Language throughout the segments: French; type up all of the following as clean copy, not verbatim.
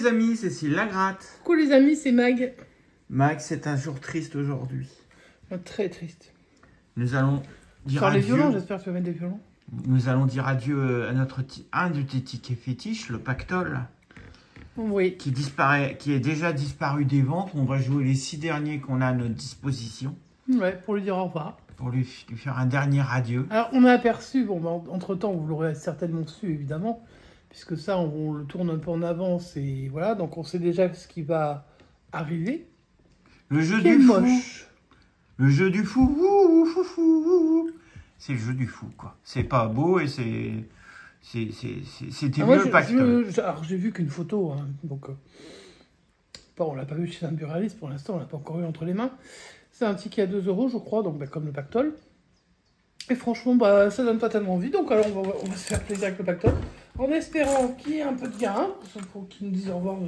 amis, Cécile Lagratte. Coucou les amis, c'est Mag. Mag, c'est un jour triste aujourd'hui. Très triste. Nous allons dire Sur les adieu. violons, j'espère que tu vas mettre des violons. Nous allons dire adieu à un de tes tickets fétiches, le pactole. Oui. Qui est déjà disparu des ventes. On va jouer les 6 derniers qu'on a à notre disposition. Ouais, pour lui dire au revoir. Pour lui faire un dernier adieu. Alors, on a aperçu, bon, bah, entre-temps, vous l'aurez certainement su, évidemment, puisque ça, on le tourne un peu en avance, et voilà, donc on sait déjà ce qui va arriver. Le jeu Quel du fou. moche. Le jeu du fou. Ouh, fou, fou, ouh. C'est le jeu du fou, quoi. C'est pas beau et c'était mieux le pactole. Alors, j'ai vu qu'une photo, hein, donc... bon, on l'a pas vu chez un buraliste, pour l'instant, on l'a pas encore eu entre les mains. C'est un ticket à 2 €, je crois, donc bah, comme le pactole. Et franchement, bah, ça donne pas tellement envie, donc alors on va se faire plaisir avec le pactole, en espérant qu'il y ait un peu de gain, pour qu'ils nous disent au revoir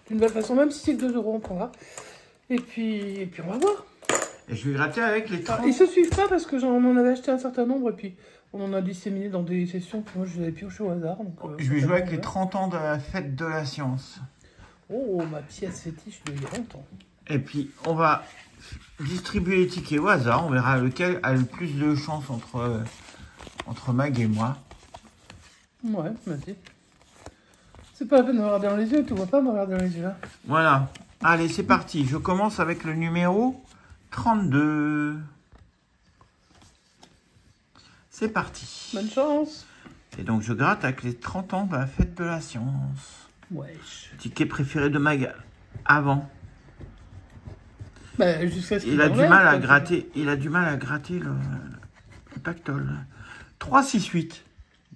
d'une belle façon, même si c'est que 2 €, on prendra. Et puis on va voir. Et je vais gratter avec les 30. Ils se suivent pas parce que on en avait acheté un certain nombre, et puis on en a disséminé dans des sessions, puis moi je les ai piochés au hasard. Donc, je vais jouer avec les 30 ans de la fête de la science. Oh, ma pièce fétiche de il y a longtemps. Et puis, on va distribuer les tickets au hasard. On verra lequel a le plus de chance entre Mag et moi. Ouais, vas-y. C'est pas la peine de me regarder dans les yeux, tu vois pas me regarder dans les yeux. Hein. Voilà. Allez, c'est parti. Je commence avec le numéro 32. C'est parti. Bonne chance. Et donc, je gratte avec les 30 ans de la fête de la science. Wesh. Ticket préféré de Mag avant. Bah, jusqu'à ce qu'il Il a du mal à gratter. Il a du mal à gratter le pactole. 3, 6, 8.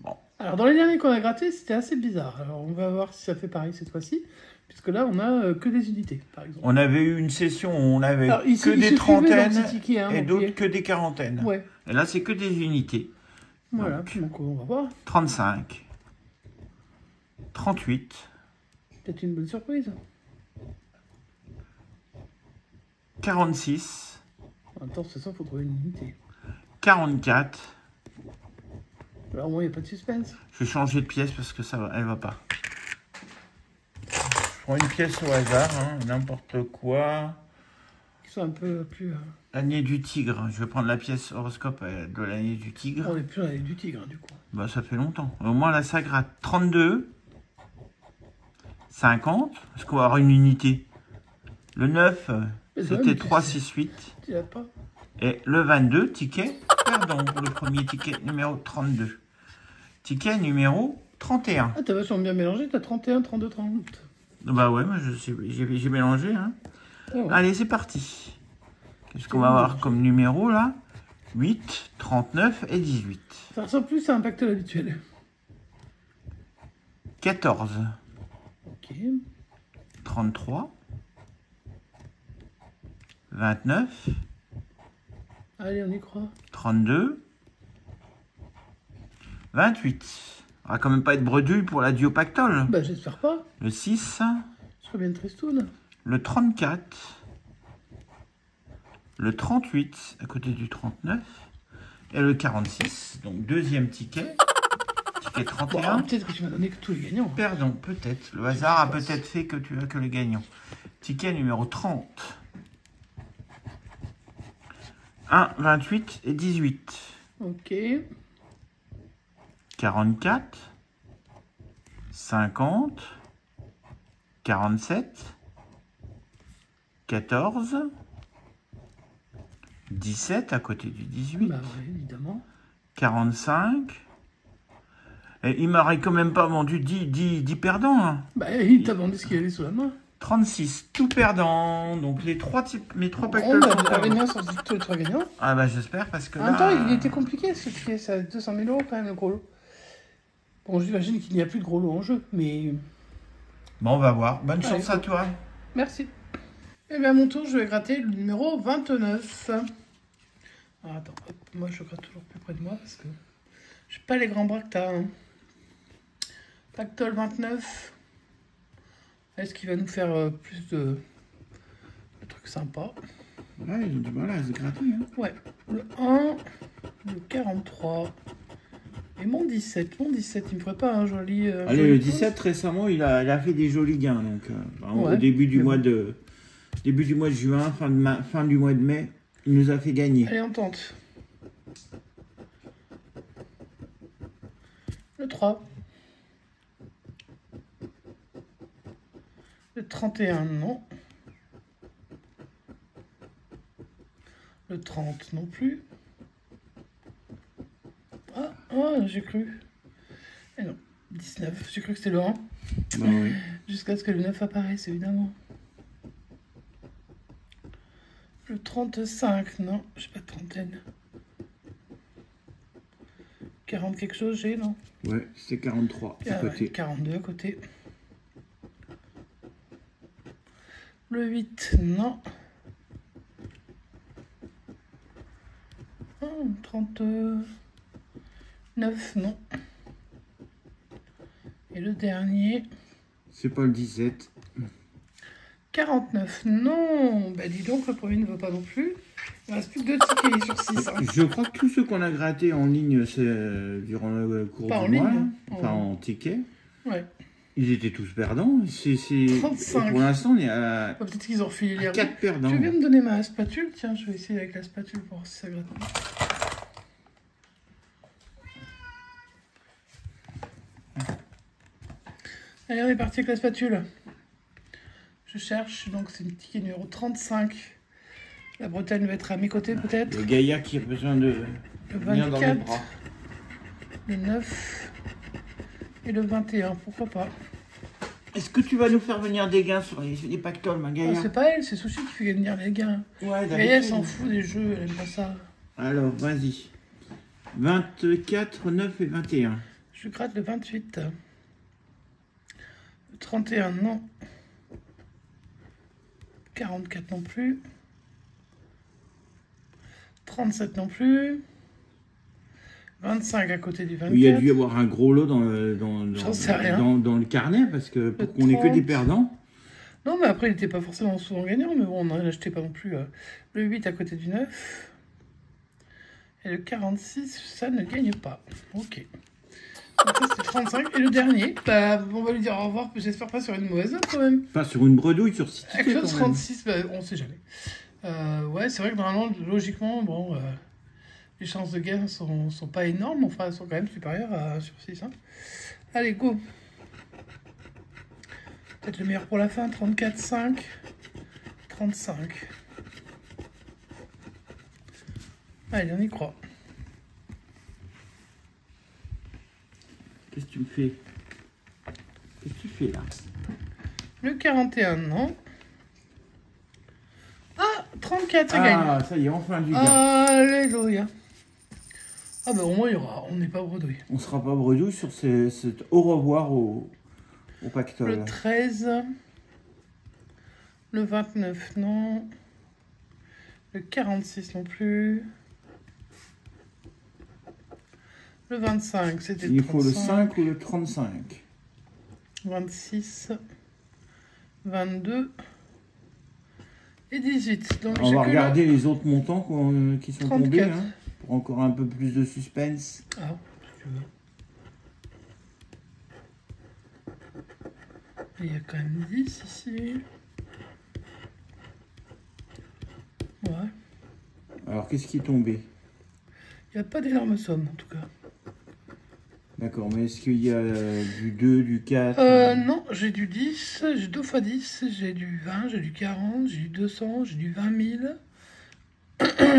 Bon. Alors, dans les derniers qu'on a grattés, c'était assez bizarre. Alors, on va voir si ça fait pareil cette fois-ci. Puisque là, on a que des unités, par exemple. On avait eu une session où on avait ici, que des trentaines ticket, hein, et d'autres que des quarantaines. Ouais. Et là, c'est que des unités. Voilà, donc on va voir. 35. 38. Peut-être une bonne surprise. 46. Attends, c'est ça, il faut trouver une unité. 44. Alors, au moins, il n'y a pas de suspense. Je vais changer de pièce parce que elle va pas. Je prends une pièce au hasard, hein, n'importe quoi. Ils sont un peu plus... L'année du tigre. Je vais prendre la pièce horoscope de l'année du tigre. On est plus dans l'année du tigre, du coup. Bah, ça fait longtemps. Au moins, là, ça gratte. 32. 50. Est-ce qu'on va avoir une unité? Le 9, c'était 3, 6, 8. Tu l'as pas? Et le 22, ticket, pardon, pour le premier ticket numéro 32. Ticket numéro 31. Ah, t'as vachement bien mélangé, t'as 31, 32, 30. Bah ouais, moi j'ai mélangé. Hein. Ah ouais. Allez, c'est parti. Qu'est-ce qu'on va avoir comme numéro là? 8, 39 et 18. Ça ressemble plus à un pactole habituel. 14. Ok. 33. 29. Allez, on y croit. 32. 28. On va quand même pas être bredouille pour la pactole. Bah, j'espère pas. Le 6. Je serais bien tristoun. Le 34. Le 38, à côté du 39. Et le 46. Donc, deuxième ticket. Ticket 31. Bon, peut-être que tu m'as donné que tous les gagnants. Pardon, peut-être. Le hasard a peut-être fait que tu as que les gagnants. Ticket numéro 30. 1, 28 et 18. Ok. 44. 50. 47. 14. 17 à côté du 18. Bah ouais, évidemment. 45. Et il m'aurait quand même pas vendu 10 perdants. Hein. Bah, il t'a vendu ce qu'il avait sous la main. 36, tout perdant. Donc mes trois pactoles Bon, sont bah, perdants. gagnants sont tous les 3 gagnants. Ah bah j'espère parce que En là... même temps, il était compliqué ce ticket, ça 200 000 € quand même, le gros lot. Bon, j'imagine qu'il n'y a plus de gros lot en jeu, mais... Bon, on va voir. Bonne chance à toi. Merci. Et bien à mon tour, je vais gratter le numéro 29. Alors attends, hop, moi je gratte toujours plus près de moi parce que je n'ai pas les grands bras que t'as. Hein. Pactole 29. Est-ce qu'il va nous faire plus de trucs sympas? Ouais, ils ont du mal à se gratter. Hein. Ouais, le 1, le 43 Et mon 17, il me ferait pas un joli... Allez, joli le pouce 17, récemment, il a fait des jolis gains. Donc, Ouais, au début du mais mois bon. début du mois de juin, fin du mois de mai, il nous a fait gagner. Allez, on tente. Le 3. Le 31, non. Le 30, non plus. Ah, j'ai cru. Eh non, 19. J'ai cru que c'était le 1. Bah oui. Jusqu'à ce que le 9 apparaisse, évidemment. Le 35, non, j'ai pas de trentaine. 40 quelque chose, j'ai, non? Ouais, c'est 43 à côté. 42 à côté. Le 8, non. 39, non. Et le dernier, C'est pas le 17. 49, non. Bah dis donc, le premier ne veut pas non plus. Il ne reste plus que 2 tickets sur 6. Hein. Je crois que tous ceux qu'on a grattés en ligne durant le cours Pas en du mois, ligne, enfin en ticket, Ouais. ils étaient tous perdants. 35. Pour l'instant, on est à Peut-être qu'ils ont refilé les 4 perdants. Tu veux bien me donner ma spatule? Tiens, je vais essayer avec la spatule pour voir si ça gratte. Allez, on est parti avec la spatule. Je cherche, donc c'est le ticket numéro 35. La Bretagne va être à mes côtés peut-être. Le Gaïa qui a besoin de Le venir dans les 24, bras. le 9 et le 21, pourquoi pas. Est-ce que tu vas nous faire venir des gains sur les pactoles, ma Oh, Gaïa? c'est pas elle, c'est Sushi qui fait venir les gains. Ouais, Et elle s'en fout des jeux, elle aime pas ça. Alors, vas-y. 24, 9 et 21. Je gratte le 28. Le 31, non. 44 non plus. 37 non plus. 25 à côté du 24. Il y a dû y avoir un gros lot dans J'en sais rien. dans le carnet, parce que pour Le qu'on ait que 30. des perdants. Non, mais après, il n'était pas forcément souvent gagnant, mais bon, on n'en achetait pas non plus. Le 8 à côté du 9. Et le 46, ça ne gagne pas. Ok. Donc ça, c'était 35. Et le dernier, bah, on va lui dire au revoir, j'espère pas sur une mauvaise note quand même. Pas sur une bredouille, sur 6 Avec tickets le quand même. 36, bah, on sait jamais. Ouais, c'est vrai que normalement, logiquement, bon, les chances de gain sont pas énormes, enfin, elles sont quand même supérieures à sur 6. Hein. Allez, go. Peut-être le meilleur pour la fin, 34, 5, 35. Allez, on y croit. Qu'est-ce que tu me fais? Qu'est-ce que tu fais là? Le 41, non. Ah, 34, ça gagne. Ah, ça y est, enfin du gain. Alléluia. Ah bah au moins, on n'est pas bredouille. On sera pas bredouille sur cet au revoir au pactole. Le 13. Le 29, non. Le 46 non plus. Le 25, c'était le Il faut le 35. 5 ou le 35. 26. 22. Et 18. Donc On j'ai va que regarder les autres montants qui sont 34. tombés, hein, pour encore un peu plus de suspense. Ah, si tu veux. Il y a quand même 10 ici. Ouais. Alors, qu'est-ce qui est tombé? Il n'y a pas d'énormes sommes en tout cas. D'accord, mais est-ce qu'il y a du 2, du 4? Non, j'ai du 10, j'ai 2 fois 10, j'ai du 20, j'ai du 40, j'ai du 200, j'ai du 20 000.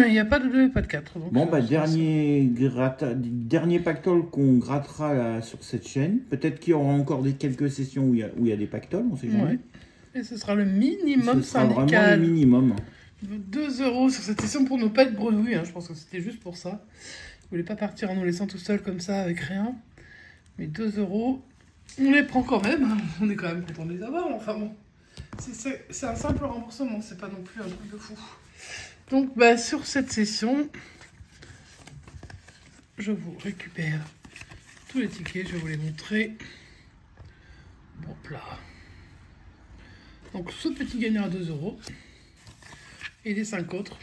Il n'y a pas de 2 et pas de 4. Donc Bon, bah, dernier pactole qu'on grattera là, sur cette chaîne. Peut-être qu'il y aura encore quelques sessions où il y a des pactoles, on sait jamais. Ouais. Et ce sera le minimum Ce sera vraiment syndical. le minimum. 2 € sur cette session pour ne pas être bredouille. Hein. Je pense que c'était juste pour ça. Je voulais pas partir en nous laissant tout seul comme ça avec rien. Mais 2 €, on les prend quand même. On est quand même content de les avoir. Enfin bon, c'est un simple remboursement. C'est pas non plus un truc de fou. Donc bah, sur cette session, je vous récupère tous les tickets. Je vais vous les montrer. Hop là. Donc ce petit gagnant à 2 € et les 5 autres,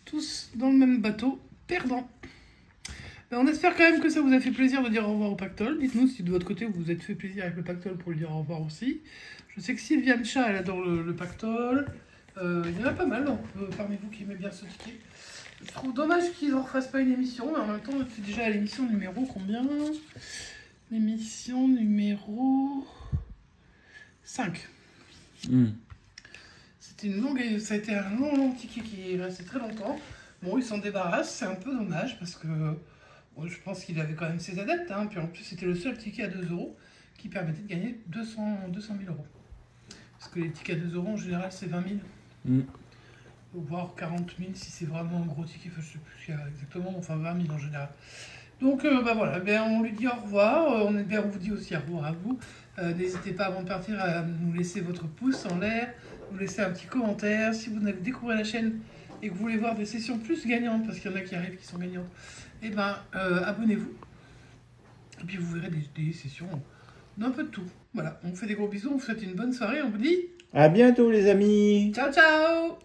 tous dans le même bateau, perdant. Ben, on espère quand même que ça vous a fait plaisir de dire au revoir au pactole. Dites-nous si de votre côté vous vous êtes fait plaisir avec le pactole pour lui dire au revoir aussi. Je sais que Sylviane Chat, elle adore le pactole. Il y en a pas mal parmi vous qui aimez bien ce ticket. Je trouve dommage qu'ils ne refassent pas une émission, mais en même temps, c'est déjà à l'émission numéro combien? L'émission numéro 5. C'était une longue, ça a été un long ticket qui est resté très longtemps. Bon, ils s'en débarrassent, c'est un peu dommage parce que bon, je pense qu'il avait quand même ses adeptes. Hein, puis en plus, c'était le seul ticket à 2 € qui permettait de gagner 200 000 €. Parce que les tickets à 2 € en général, c'est 20 000. Voire 40 000 si c'est vraiment un gros ticket. Enfin, je sais plus ce qu'il y a exactement, enfin 20 000 en général. Donc bah voilà, ben, on lui dit au revoir. On vous dit aussi au revoir à vous. N'hésitez pas avant de partir à nous laisser votre pouce en l'air, nous laisser un petit commentaire. Si vous avez découvert la chaîne et que vous voulez voir des sessions plus gagnantes, parce qu'il y en a qui arrivent qui sont gagnantes, et ben abonnez-vous. Et puis vous verrez des sessions d'un peu de tout. Voilà, on vous fait des gros bisous, on vous souhaite une bonne soirée, on vous dit à bientôt les amis. Ciao ciao.